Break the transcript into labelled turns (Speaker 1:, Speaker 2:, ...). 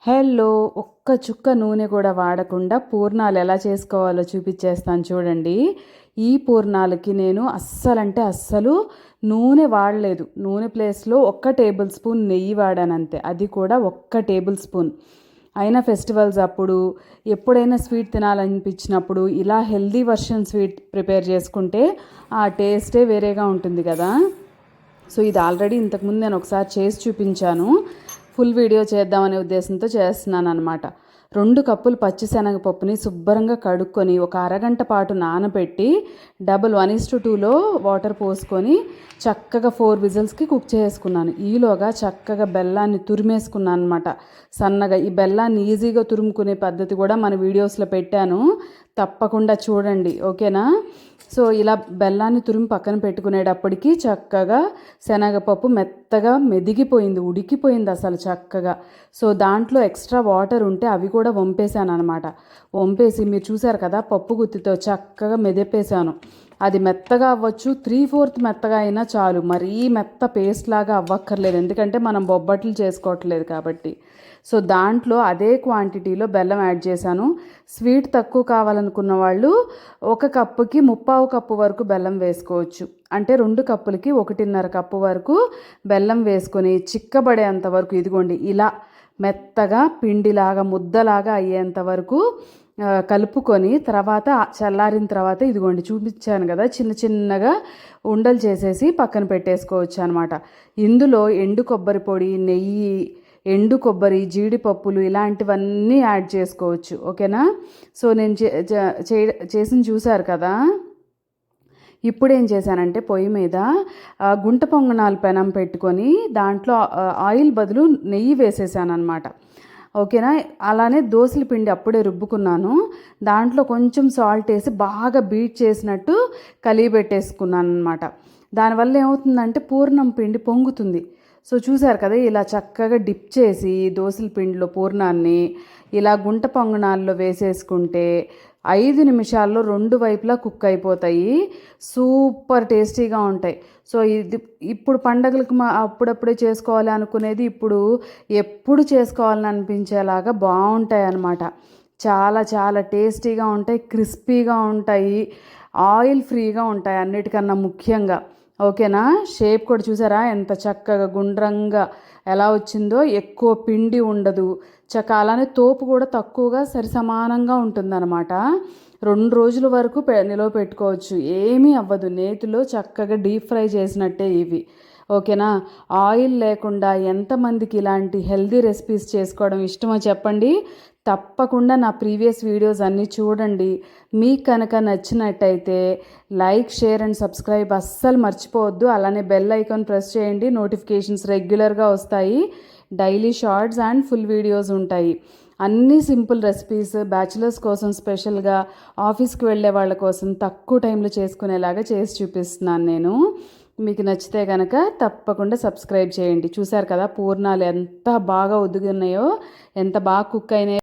Speaker 1: Hello, ఒక్క చుక్క నూనె కూడా వాడకుండా పూర్ణాలు ఎలా చేసుకోవాలో చూపించేస్తాను చూడండి. ఈ పూర్ణాలకి నేను అస్సలు నూనె వాడలేదు. నూనె ప్లేస్లో 1 టేబుల్ స్పూన్ నెయ్యి వాడానంతే, అది కూడా 1 టేబుల్ స్పూన్. అయినా ఫెస్టివల్స్ అప్పుడు ఎప్పుడైనా స్వీట్ తినాలనిపించినప్పుడు ఇలా హెల్దీ వర్షన్ స్వీట్ ప్రిపేర్ చేసుకుంటే ఆ టేస్టే వేరేగా ఉంటుంది కదా. సో ఇది ఆల్రెడీ ఇంతకుముందు నేను ఒకసారి చేసి చూపించాను. ఫుల్ వీడియో చేద్దామనే ఉద్దేశంతో చేస్తున్నాను అనమాట. 2 కప్పులు పచ్చిశనగపప్పుని శుభ్రంగా కడుక్కొని ఒక అరగంట పాటు నానబెట్టి డబుల్ 1:2లో వాటర్ పోసుకొని చక్కగా 4 విజిల్స్కి కుక్ చేసుకున్నాను. ఈలోగా చక్కగా బెల్లాన్ని తురిమేసుకున్నాను అనమాట సన్నగా. ఈ బెల్లాన్ని ఈజీగా తురుముకునే పద్ధతి కూడా మన వీడియోస్లో పెట్టాను, తప్పకుండా చూడండి, ఓకేనా. సో ఇలా బెల్లాన్ని తురిమి పక్కన పెట్టుకునేటప్పటికి చక్కగా శనగపప్పు మెత్తగా మెదిగిపోయింది, ఉడికిపోయింది అసలు చక్కగా. సో దాంట్లో ఎక్స్ట్రా వాటర్ ఉంటే అవి కూడా వంపేశాను అనమాట. వంపేసి మీరు చూసారు కదా, పప్పు గుత్తితో చక్కగా మెదిపేశాను. అది మెత్తగా అవ్వచ్చు, 3/4 మెత్తగా అయినా చాలు, మరీ మెత్త పేస్ట్ లాగా అవ్వక్కర్లేదు, ఎందుకంటే మనం బొబ్బట్లు చేసుకోవట్లేదు కాబట్టి. సో దాంట్లో అదే క్వాంటిటీలో బెల్లం యాడ్ చేశాను. స్వీట్ తక్కువ కావాలనుకున్న వాళ్ళు 1 కప్పుకి 3/4 కప్పు వరకు బెల్లం వేసుకోవచ్చు. అంటే 2 కప్పులకి 1.5 కప్పు వరకు బెల్లం వేసుకొని చిక్కబడేంత వరకు, ఇదిగోండి ఇలా మెత్తగా పిండిలాగా ముద్దలాగా అయ్యేంత వరకు కలుపుకొని తర్వాత చల్లారిన తర్వాత ఇదిగోండి చూపించాను కదా, చిన్న చిన్నగా ఉండలు చేసేసి పక్కన పెట్టేసుకోవచ్చు అనమాట. ఇందులో ఎండు కొబ్బరి పొడి, నెయ్యి, ఎండు కొబ్బరి, జీడిపప్పులు ఇలాంటివన్నీ యాడ్ చేసుకోవచ్చు, ఓకేనా. సో నేను చేసి చూశారు కదా. ఇప్పుడు ఏం చేశానంటే పొయ్యి మీద గుంట పొంగనాలు పెనం పెట్టుకొని దాంట్లో ఆయిల్ బదులు నెయ్యి వేసేసాను అనమాట, ఓకేనా. అలానే దోసల పిండి అప్పుడే రుబ్బుకున్నాను, దాంట్లో కొంచెం సాల్ట్ వేసి బాగా బీట్ చేసినట్టు కలియబెట్టేసుకున్నాను అనమాట. దానివల్ల ఏమవుతుందంటే పూర్ణం పిండి పొంగుతుంది. సో చూసారు కదా, ఇలా చక్కగా డిప్ చేసి దోసల పిండిలో పూర్ణాన్ని ఇలా గుంట పొంగనాల్లో వేసేసుకుంటే 5 నిమిషాల్లో 2 వైపులా కుక్ అయిపోతాయి, సూపర్ టేస్టీగా ఉంటాయి. సో ఇది ఇప్పుడు పండగలకు అప్పుడప్పుడే చేసుకోవాలి అనుకునేది ఇప్పుడు ఎప్పుడు చేసుకోవాలని అనిపించేలాగా బాగుంటాయి అన్నమాట. చాలా చాలా టేస్టీగా ఉంటాయి, క్రిస్పీగా ఉంటాయి, ఆయిల్ ఫ్రీగా ఉంటాయి అన్నిటికన్నా ముఖ్యంగా, ఓకేనా. షేప్ కూడా చూసారా ఎంత చక్కగా గుండ్రంగా ఎలా వచ్చిందో, ఎక్కువ పిండి ఉండదు అలానే తోపు కూడా తక్కువగా సరిసమానంగా ఉంటుందన్నమాట. 2 రోజుల వరకు నిలవ పెట్టుకోవచ్చు, ఏమీ అవ్వదు. నేతిలో చక్కగా డీప్ ఫ్రై చేసినట్టే ఇవి, ఓకేనా. ఆయిల్ లేకుండా ఎంతమందికి ఇలాంటి హెల్దీ రెసిపీస్ చేసుకోవడం ఇష్టమో చెప్పండి. తప్పకుండా నా ప్రీవియస్ వీడియోస్ అన్నీ చూడండి. మీకు కనుక నచ్చినట్టయితే లైక్, షేర్ అండ్ సబ్స్క్రైబ్ అస్సలు మర్చిపోవద్దు. అలానే బెల్ ఐకాన్ ప్రెస్ చేయండి, నోటిఫికేషన్స్ రెగ్యులర్గా వస్తాయి. Daily shorts and full videos ఉంటాయి. అన్నీ సింపుల్ రెసిపీస్, బ్యాచిలర్స్ కోసం స్పెషల్గా, ఆఫీస్కి వెళ్ళే వాళ్ళ కోసం తక్కువ టైంలో చేసుకునేలాగా చేసి చూపిస్తున్నాను నేను. మీకు నచ్చితే కనుక తప్పకుండా సబ్స్క్రైబ్ చేయండి. చూసారు కదా పూర్ణాలు ఎంత బాగా ఉదుగున్నాయో, ఎంత బాగా కుక్ అయినాయో.